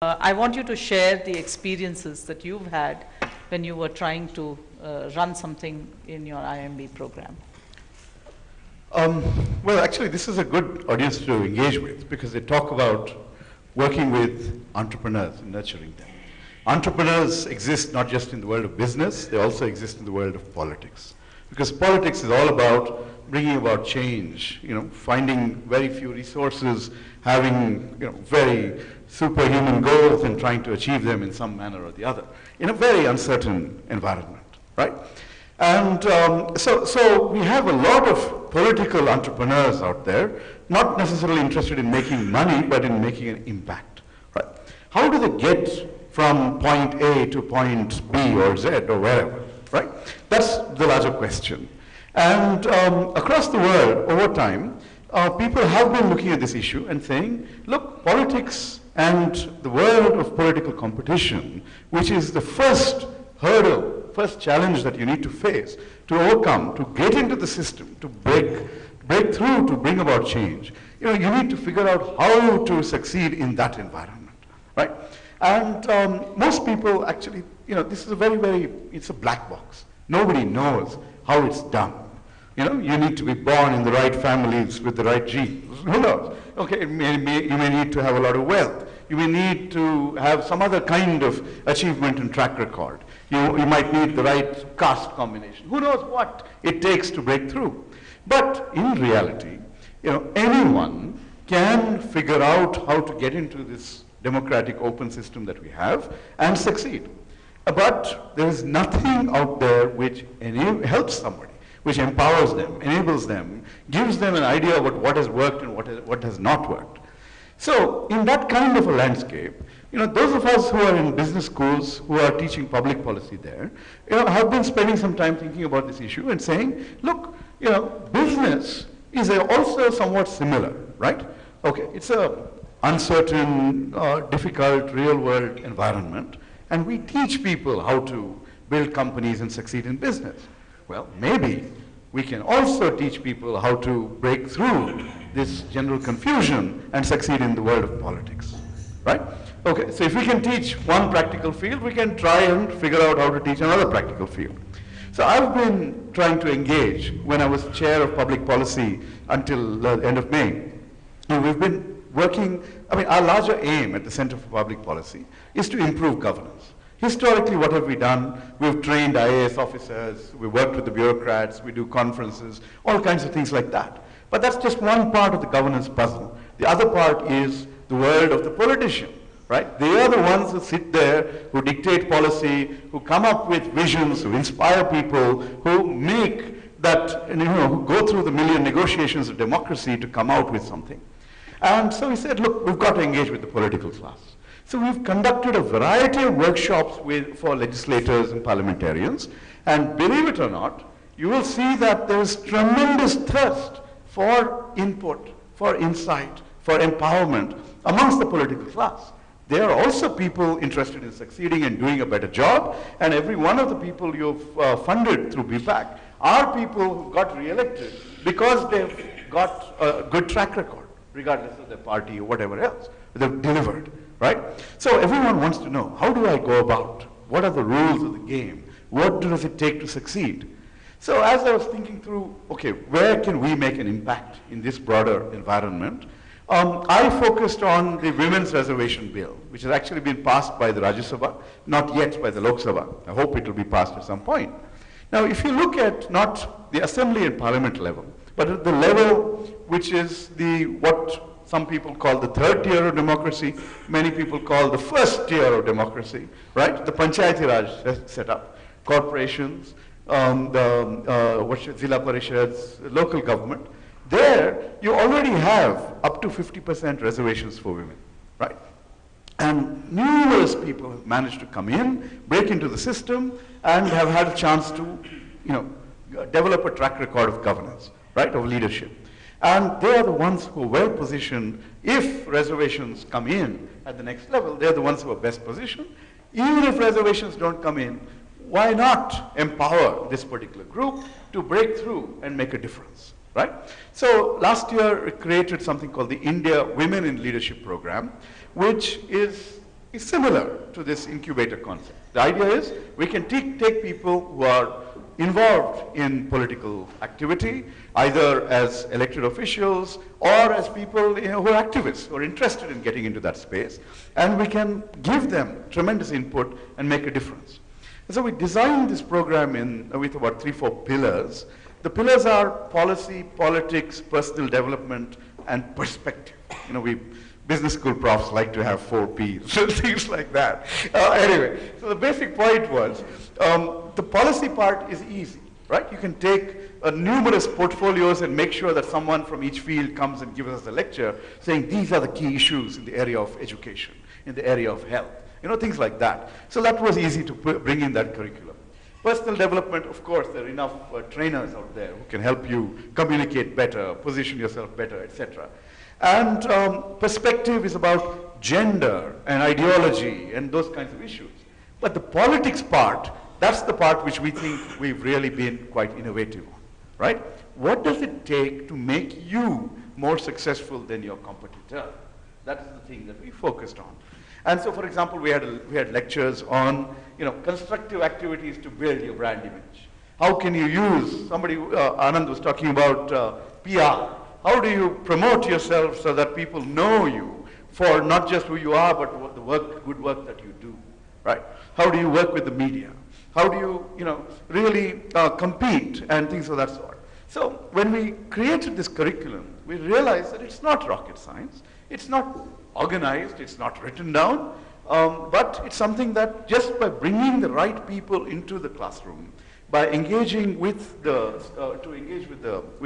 I want you to share the experiences that you've had when you were trying to run something in your IMB program. Well, actually, this is a good audience to engage with because they talk about working with entrepreneurs and nurturing them. Entrepreneurs exist not just in the world of business, they also exist in the world of politics. Because politics is all about bringing about change, finding very few resources, having very superhuman goals and trying to achieve them in some manner or the other, in a very uncertain environment, right? And so we have a lot of political entrepreneurs out there, not necessarily interested in making money, but in making an impact, right? How do they get from point A to point B or Z or wherever, right? That's the larger question. And across the world, over time, people have been looking at this issue and saying, look, politics and the world of political competition, which is the first hurdle, first challenge that you need to face, to overcome, to get into the system, to break through, to bring about change. You need to figure out how to succeed in that environment, right? And most people actually, this is it's a black box. Nobody knows how it's done. You need to be born in the right families with the right genes. Who knows? Okay, you may need to have a lot of wealth. You may need to have some other kind of achievement and track record. You might need the right caste combination. Who knows what it takes to break through? But in reality, anyone can figure out how to get into this democratic open system that we have and succeed. But there is nothing out there which helps somebody, which empowers them, enables them, gives them an idea about what has worked and what has not worked. So in that kind of a landscape, those of us who are in business schools, who are teaching public policy there, have been spending some time thinking about this issue and saying, look, business is also somewhat similar, right? Okay, it's a uncertain, difficult, real-world environment, and we teach people how to build companies and succeed in business. Well, maybe we can also teach people how to break through this general confusion and succeed in the world of politics, right? Okay, so if we can teach one practical field, we can try and figure out how to teach another practical field. So I've been trying to engage when I was chair of public policy until the end of May. And we've been working, our larger aim at the Center for Public Policy is to improve governance. Historically, what have we done? We've trained IAS officers, we worked with the bureaucrats, we do conferences, all kinds of things like that. But that's just one part of the governance puzzle. The other part is the world of the politician, right? They are the ones who sit there, who dictate policy, who come up with visions, who inspire people, who make that, who go through the million negotiations of democracy to come out with something. And so we said, look, we've got to engage with the political class. So we've conducted a variety of workshops for legislators and parliamentarians. And believe it or not, you will see that there is tremendous thirst for input, for insight, for empowerment amongst the political class. There are also people interested in succeeding and doing a better job. And every one of the people you've funded through BPAC are people who got re-elected because they've got a good track record, regardless of their party or whatever else. They've delivered, right? So everyone wants to know, how do I go about? What are the rules of the game? What does it take to succeed? So as I was thinking through, okay, where can we make an impact in this broader environment? I focused on the Women's Reservation Bill, which has actually been passed by the Rajya Sabha, not yet by the Lok Sabha. I hope it will be passed at some point. Now, if you look at not the Assembly and Parliament level, but at the level which is what some people call the third tier of democracy, many people call the first tier of democracy, right? The Panchayati Raj setup, corporations, Zilla Parishads, local government. There, you already have up to 50% reservations for women, right? And numerous people have managed to come in, break into the system, and have had a chance to, develop a track record of governance, right, of leadership. And they are the ones who are well positioned. If reservations come in at the next level, they're the ones who are best positioned. Even if reservations don't come in, why not empower this particular group to break through and make a difference, right? So last year, we created something called the India Women in Leadership Program, which is is similar to this incubator concept. The idea is we can take people who are involved in political activity, either as elected officials or as people who are activists, who are interested in getting into that space, and we can give them tremendous input and make a difference. And so we designed this program with about 3-4 pillars. The pillars are policy, politics, personal development, and perspective. Business school profs like to have 4 Ps, things like that. Anyway, so the basic point was, the policy part is easy, right? You can take numerous portfolios and make sure that someone from each field comes and gives us a lecture saying these are the key issues in the area of education, in the area of health, things like that. So that was easy to bring in that curriculum. Personal development, of course, there are enough trainers out there who can help you communicate better, position yourself better, etc. And perspective is about gender and ideology and those kinds of issues. But the politics part, that's the part which we think we've really been quite innovative on, right? What does it take to make you more successful than your competitor? That's the thing that we focused on. And so, for example, we had lectures on constructive activities to build your brand image. How can you use, Anand was talking about PR. How do you promote yourself so that people know you for not just who you are, but what the good work that you do, right? How do you work with the media? How do you, really compete and things of that sort? So when we created this curriculum, we realized that it's not rocket science. It's not organized. It's not written down. But it's something that just by bringing the right people into the classroom, by engaging with the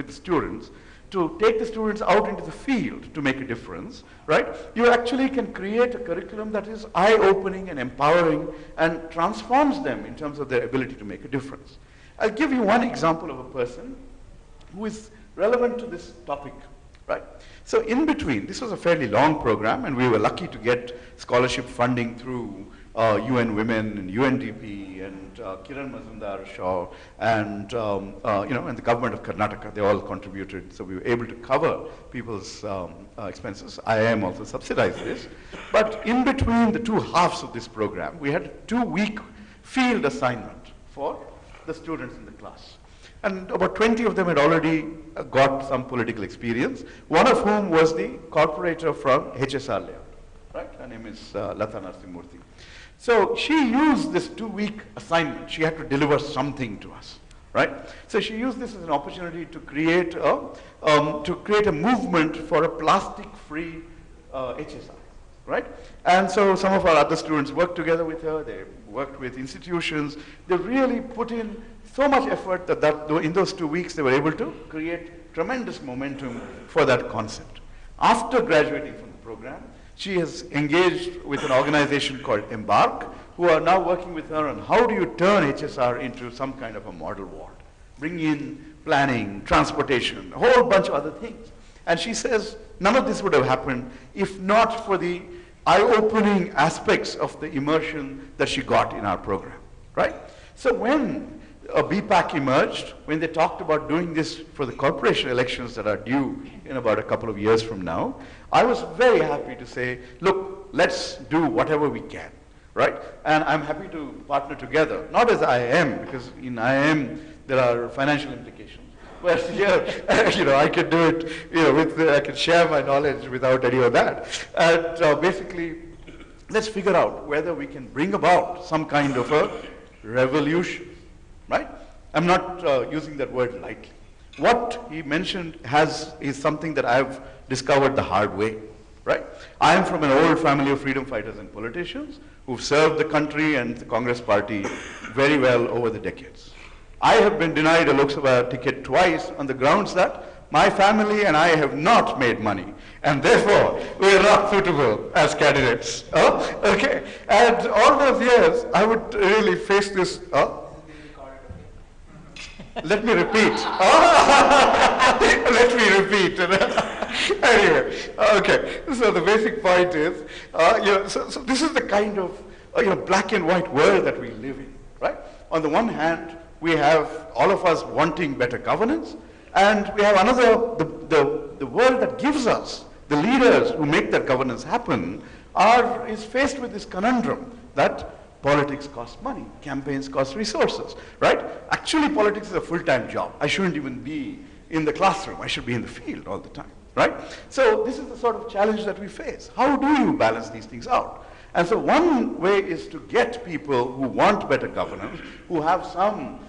students, to take the students out into the field to make a difference, right? You actually can create a curriculum that is eye-opening and empowering and transforms them in terms of their ability to make a difference. I'll give you one example of a person who is relevant to this topic, right? So in between, this was a fairly long program, and we were lucky to get scholarship funding through UN Women and UNDP and Kiran Mazumdar-Shaw and and the government of Karnataka. They all contributed, so we were able to cover people's expenses. IIM also subsidized this. But in between the two halves of this program, we had a 2-week field assignment for the students in the class. And about 20 of them had already got some political experience, one of whom was the corporator from HSR layout, right? Her name is Lata Narasimhamurthy. So she used this 2-week assignment. She had to deliver something to us, right? So she used this as an opportunity to create a movement for a plastic-free HSR, right? And so some of our other students worked together with her. They worked with institutions. They really put in so much effort that in those 2 weeks they were able to create tremendous momentum for that concept. After graduating from the program, she has engaged with an organization called Embark, who are now working with her on how do you turn HSR into some kind of a model ward. Bring in planning, transportation, a whole bunch of other things. And she says none of this would have happened if not for the eye-opening aspects of the immersion that she got in our program, right? So when BPAC emerged, when they talked about doing this for the corporation elections that are due in about a couple of years from now, I was very happy to say, look, let's do whatever we can, right? And I'm happy to partner together, not as IIM, because in IIM there are financial implications. But here, I can do it, I can share my knowledge without any of that. And basically, let's figure out whether we can bring about some kind of a revolution. Right? I'm not using that word lightly. What he mentioned is something that I've discovered the hard way, right? I am from an old family of freedom fighters and politicians who've served the country and the Congress party very well over the decades. I have been denied a Lok Sabha ticket twice on the grounds that my family and I have not made money, and therefore we are not suitable as candidates. Okay. And all those years, I would really face this. Let me repeat. Let me repeat. Anyway, okay. So the basic point is, so this is the kind of black and white world that we live in, right? On the one hand, we have all of us wanting better governance, and we have another, the world that gives us, the leaders who make that governance happen, is faced with this conundrum that politics costs money, campaigns cost resources, right? Actually, politics is a full-time job. I shouldn't even be in the classroom. I should be in the field all the time, right? So this is the sort of challenge that we face. How do you balance these things out? And so one way is to get people who want better governance, who have some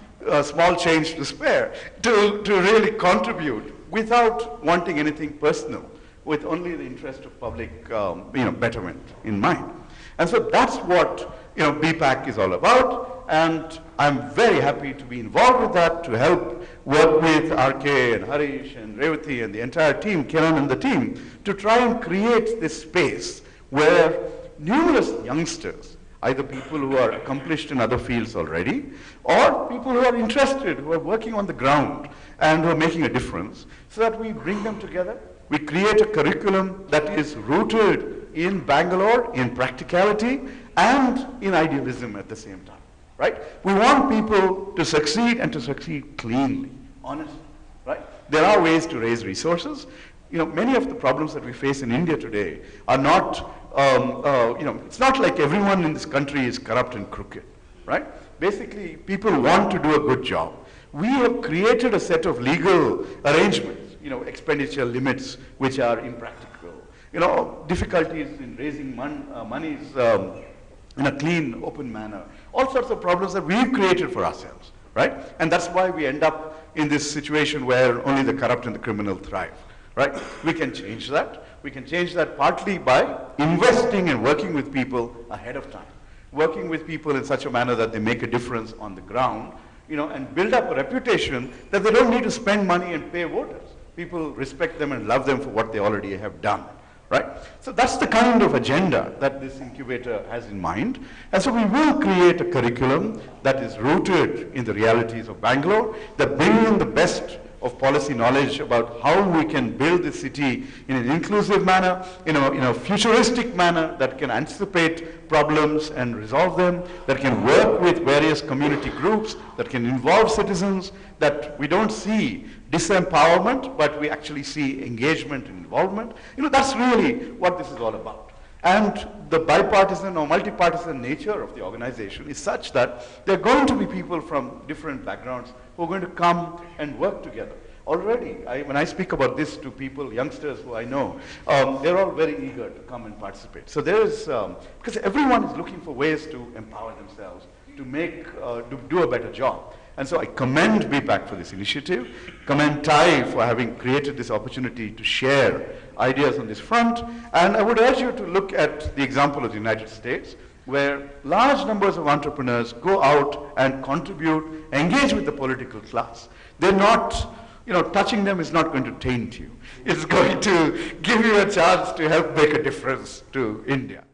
small change to spare, to really contribute without wanting anything personal, with only the interest of public betterment in mind. And so that's what BPAC is all about, and I'm very happy to be involved with that, to help work with RK and Harish and Revati and the entire team, Kiran and the team, to try and create this space where numerous youngsters, either people who are accomplished in other fields already, or people who are interested, who are working on the ground and who are making a difference, so that we bring them together. We create a curriculum that is rooted in Bangalore, in practicality, and in idealism at the same time, right? We want people to succeed and to succeed cleanly, honestly, right? There are ways to raise resources. Many of the problems that we face in India today are not, it's not like everyone in this country is corrupt and crooked, right? Basically, people want to do a good job. We have created a set of legal arrangements, expenditure limits, which are impractical. Difficulties in raising monies in a clean, open manner. All sorts of problems that we've created for ourselves, right? And that's why we end up in this situation where only the corrupt and the criminal thrive, right? We can change that. We can change that partly by investing and working with people ahead of time. Working with people in such a manner that they make a difference on the ground, and build up a reputation that they don't need to spend money and pay voters. People respect them and love them for what they already have done, right? So that's the kind of agenda that this incubator has in mind. And so we will create a curriculum that is rooted in the realities of Bangalore, that bring in the best of policy knowledge about how we can build the city in an inclusive manner, in a futuristic manner that can anticipate problems and resolve them, that can work with various community groups, that can involve citizens, that we don't see disempowerment, but we actually see engagement and involvement. That's really what this is all about. And the bipartisan or multi-partisan nature of the organization is such that there are going to be people from different backgrounds who are going to come and work together. Already, when I speak about this to people, youngsters who I know, they're all very eager to come and participate. So there is, because everyone is looking for ways to empower themselves, to do a better job. And so I commend BPAC for this initiative, commend TIE for having created this opportunity to share ideas on this front, and I would urge you to look at the example of the United States, where large numbers of entrepreneurs go out and contribute, engage with the political class. They're not, touching them is not going to taint you. It's going to give you a chance to help make a difference to India.